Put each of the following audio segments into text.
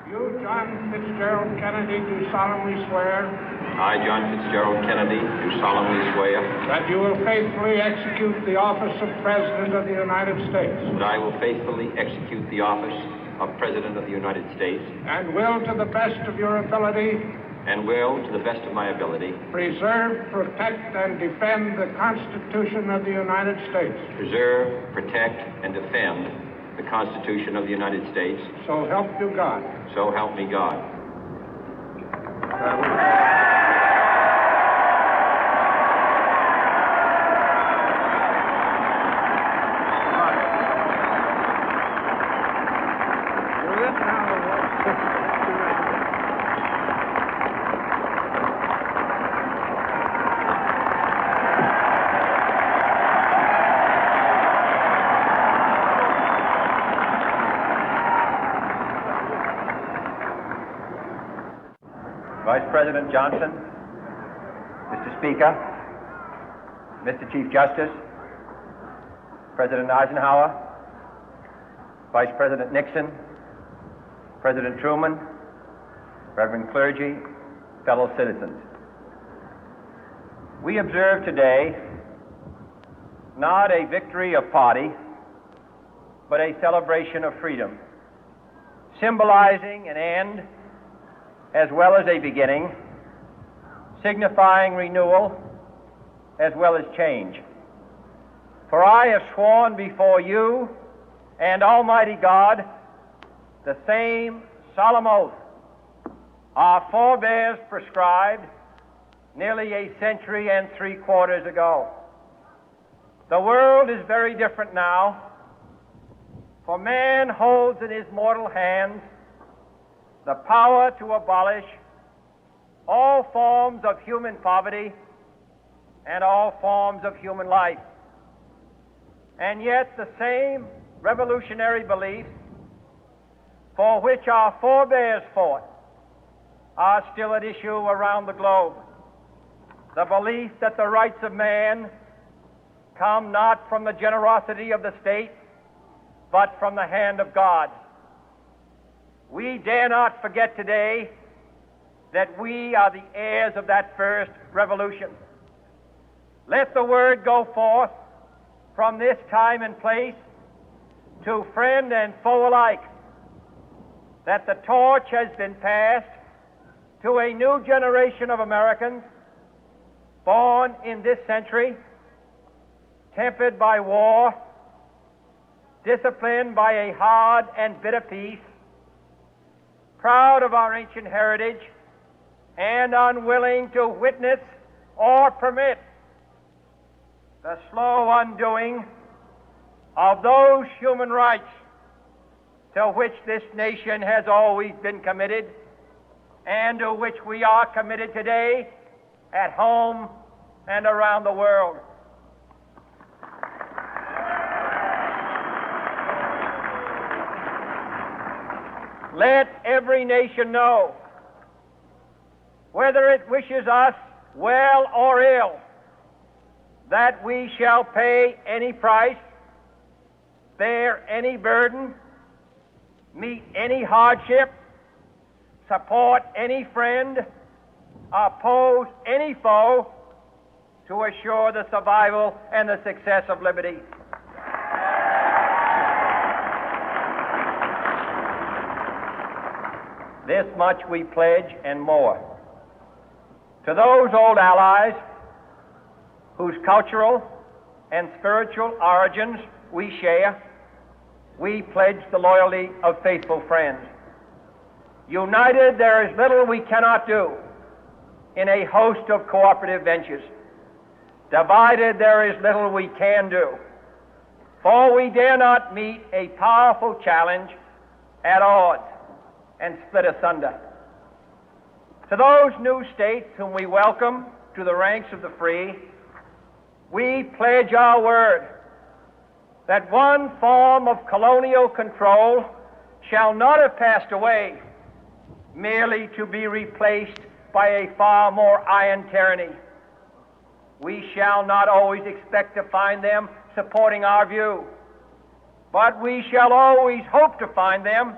You, John Fitzgerald Kennedy, do solemnly swear. I, John Fitzgerald Kennedy, do solemnly swear. That you will faithfully execute the office of President of the United States. That I will faithfully execute the office of President of the United States. And will, to the best of your ability. And will, to the best of my ability. Preserve, protect, and defend the Constitution of the United States. Preserve, protect, and defend the Constitution of the United States. So help you God. So help me God. Vice President Johnson, Mr. Speaker, Mr. Chief Justice, President Eisenhower, Vice President Nixon, President Truman, Reverend clergy, fellow citizens. We observe today not a victory of party, but a celebration of freedom, symbolizing an end as well as a beginning, signifying renewal as well as change. For I have sworn before you and Almighty God the same solemn oath our forebears prescribed nearly a century and 3/4 ago. The world is very different now, for man holds in his mortal hands the power to abolish all forms of human poverty and all forms of human life. And yet the same revolutionary beliefs for which our forebears fought are still at issue around the globe. The belief that the rights of man come not from the generosity of the state, but from the hand of God. We dare not forget today that we are the heirs of that first revolution. Let the word go forth from this time and place to friend and foe alike that the torch has been passed to a new generation of Americans born in this century, tempered by war, disciplined by a hard and bitter peace, proud of our ancient heritage, and unwilling to witness or permit the slow undoing of those human rights to which this nation has always been committed and to which we are committed today at home and around the world. Let every nation know, whether it wishes us well or ill, that we shall pay any price, bear any burden, meet any hardship, support any friend, oppose any foe to assure the survival and the success of liberty. This much we pledge and more. To those old allies whose cultural and spiritual origins we share, we pledge the loyalty of faithful friends. United, there is little we cannot do in a host of cooperative ventures. Divided, there is little we can do, for we dare not meet a powerful challenge at odds and split asunder. To those new states whom we welcome to the ranks of the free, we pledge our word that one form of colonial control shall not have passed away, merely to be replaced by a far more iron tyranny. We shall not always expect to find them supporting our view, but we shall always hope to find them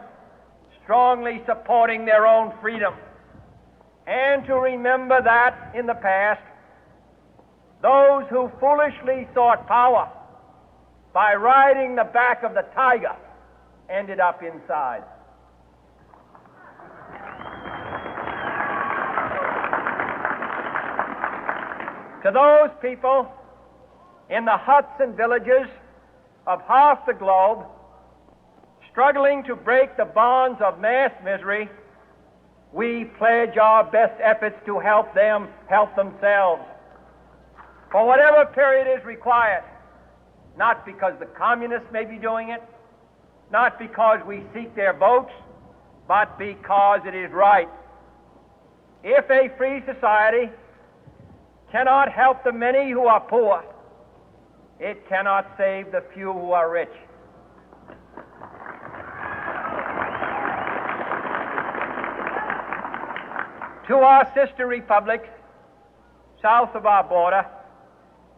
strongly supporting their own freedom, and to remember that in the past, those who foolishly sought power by riding the back of the tiger ended up inside. To those people in the huts and villages of half the globe struggling to break the bonds of mass misery, we pledge our best efforts to help them help themselves for whatever period is required, not because the communists may be doing it, not because we seek their votes, but because it is right. If a free society cannot help the many who are poor, it cannot save the few who are rich. To our sister republics south of our border,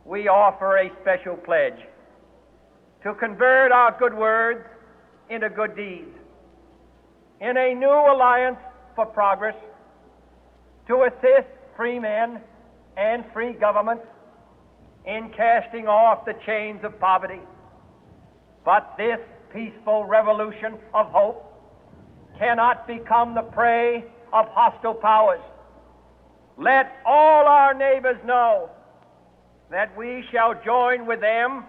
we offer a special pledge to convert our good words into good deeds, in a new alliance for progress, to assist free men and free governments in casting off the chains of poverty. But this peaceful revolution of hope cannot become the prey of hostile powers. Let all our neighbors know that we shall join with them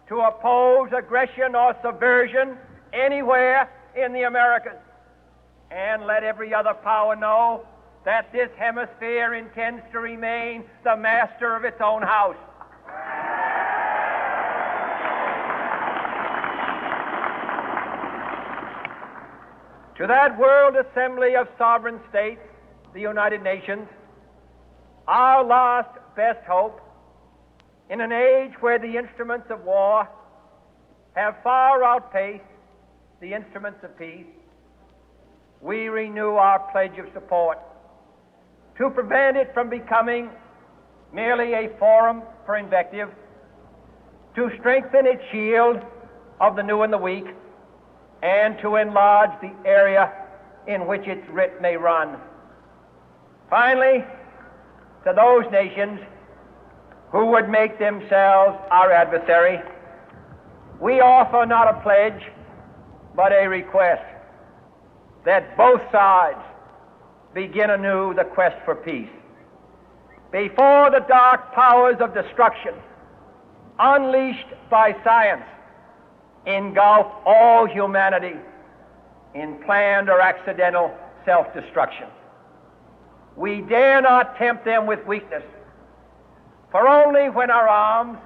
to oppose aggression or subversion anywhere in the Americas. And let every other power know that this hemisphere intends to remain the master of its own house. To that World Assembly of Sovereign States, the United Nations, our last best hope, in an age where the instruments of war have far outpaced the instruments of peace, we renew our pledge of support to prevent it from becoming merely a forum for invective, to strengthen its shield of the new and the weak, and to enlarge the area in which its writ may run. Finally, to those nations who would make themselves our adversary, we offer not a pledge, but a request that both sides begin anew the quest for peace. Before the dark powers of destruction, unleashed by science, engulf all humanity in planned or accidental self-destruction, we dare not tempt them with weakness, for only when our arms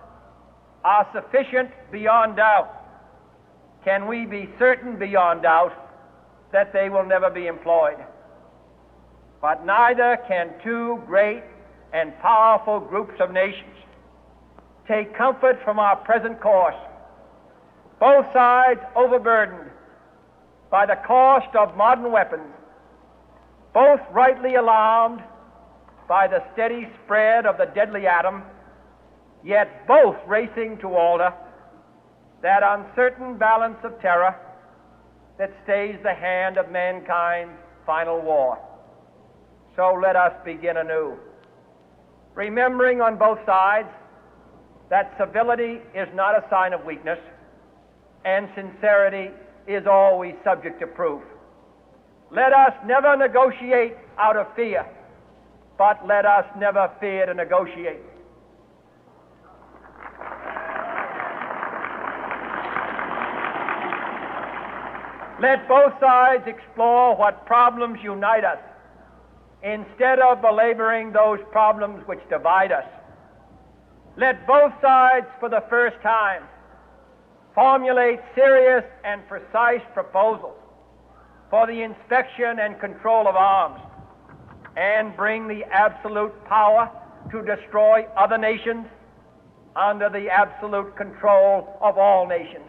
are sufficient beyond doubt can we be certain beyond doubt that they will never be employed. But neither can two great and powerful groups of nations take comfort from our present course, both sides overburdened by the cost of modern weapons, both rightly alarmed by the steady spread of the deadly atom, yet both racing to alter that uncertain balance of terror that stays the hand of mankind's final war. So let us begin anew, remembering on both sides that civility is not a sign of weakness, and sincerity is always subject to proof. Let us never negotiate out of fear, but let us never fear to negotiate. Let both sides explore what problems unite us, instead of belaboring those problems which divide us. Let both sides, for the first time, formulate serious and precise proposals for the inspection and control of arms, and bring the absolute power to destroy other nations under the absolute control of all nations.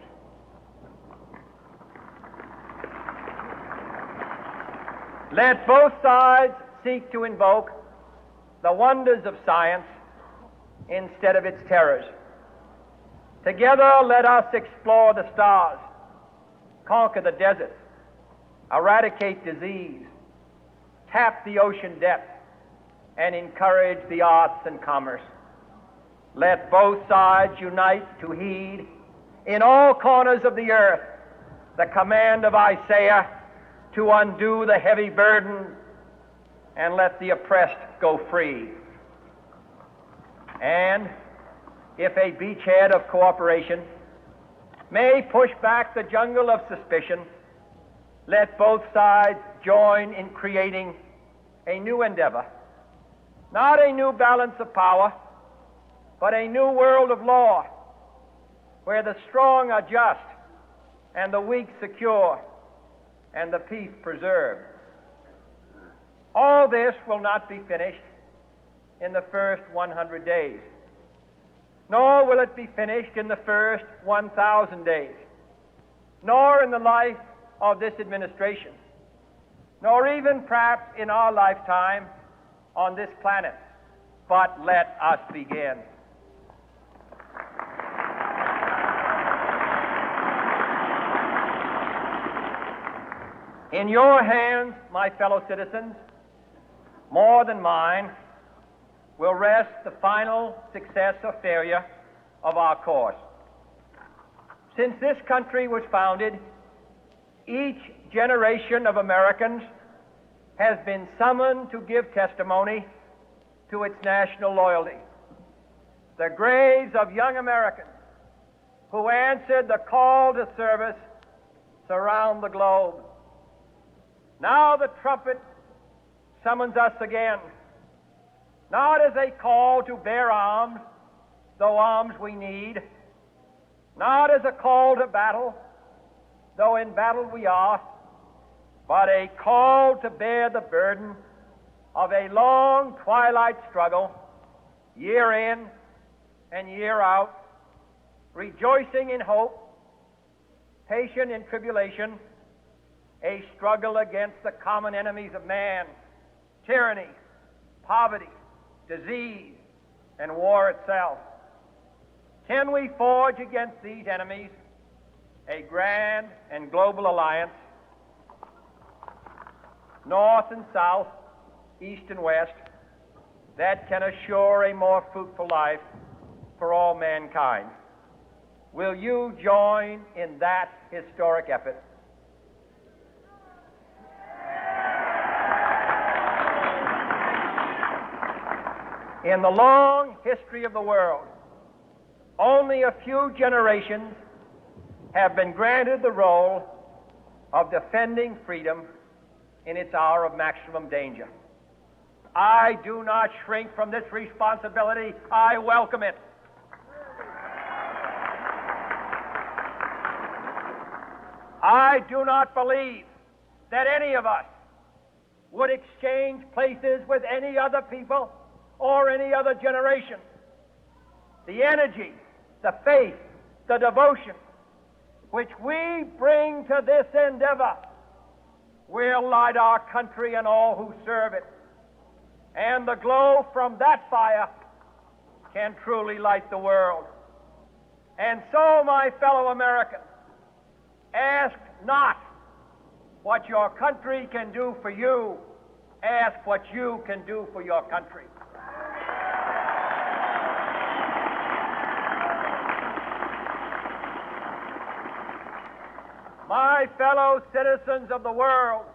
Let both sides seek to invoke the wonders of science instead of its terrors. Together, let us explore the stars, conquer the deserts, eradicate disease, tap the ocean depth, and encourage the arts and commerce. Let both sides unite to heed in all corners of the earth the command of Isaiah to undo the heavy burden and let the oppressed go free. And if a beachhead of cooperation may push back the jungle of suspicion, let both sides join in creating a new endeavor, not a new balance of power, but a new world of law, where the strong are just and the weak secure and the peace preserved. All this will not be finished in the first 100 days, nor will it be finished in the first 1,000 days, nor in the life of this administration, nor even perhaps in our lifetime on this planet. But let us begin. In your hands, my fellow citizens, more than mine, will rest the final success or failure of our course. Since this country was founded, each generation of Americans has been summoned to give testimony to its national loyalty. The graves of young Americans who answered the call to service surround the globe. Now the trumpet summons us again, not as a call to bear arms, though arms we need, not as a call to battle, though in battle we are, but a call to bear the burden of a long twilight struggle, year in and year out, rejoicing in hope, patient in tribulation, a struggle against the common enemies of man, tyranny, poverty, disease, and war itself. Can we forge against these enemies a grand and global alliance, north and south, east and west, that can assure a more fruitful life for all mankind? Will you join in that historic effort? In the long history of the world, only a few generations have been granted the role of defending freedom in its hour of maximum danger. I do not shrink from this responsibility. I welcome it. I do not believe that any of us would exchange places with any other people or any other generation. The energy, the faith, the devotion which we bring to this endeavor will light our country and all who serve it. And the glow from that fire can truly light the world. And so, my fellow Americans, ask not what your country can do for you. Ask what you can do for your country. My fellow citizens of the world,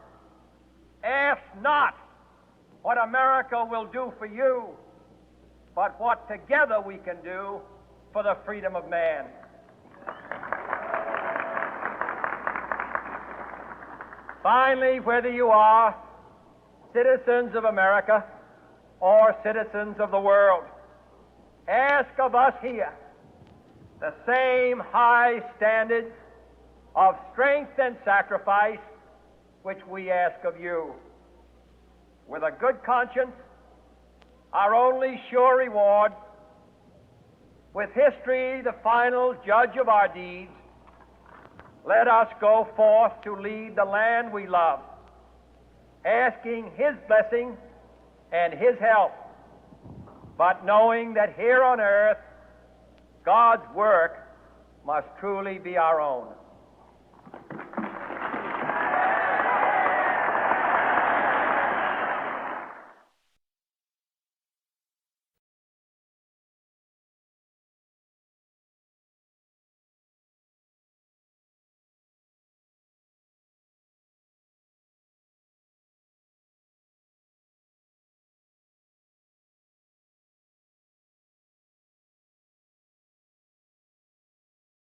ask not what America will do for you, but what together we can do for the freedom of man. Finally, whether you are citizens of America or citizens of the world, ask of us here the same high standards of strength and sacrifice which we ask of you. With a good conscience, our only sure reward, with history the final judge of our deeds, let us go forth to lead the land we love, asking His blessing and His help, but knowing that here on earth God's work must truly be our own.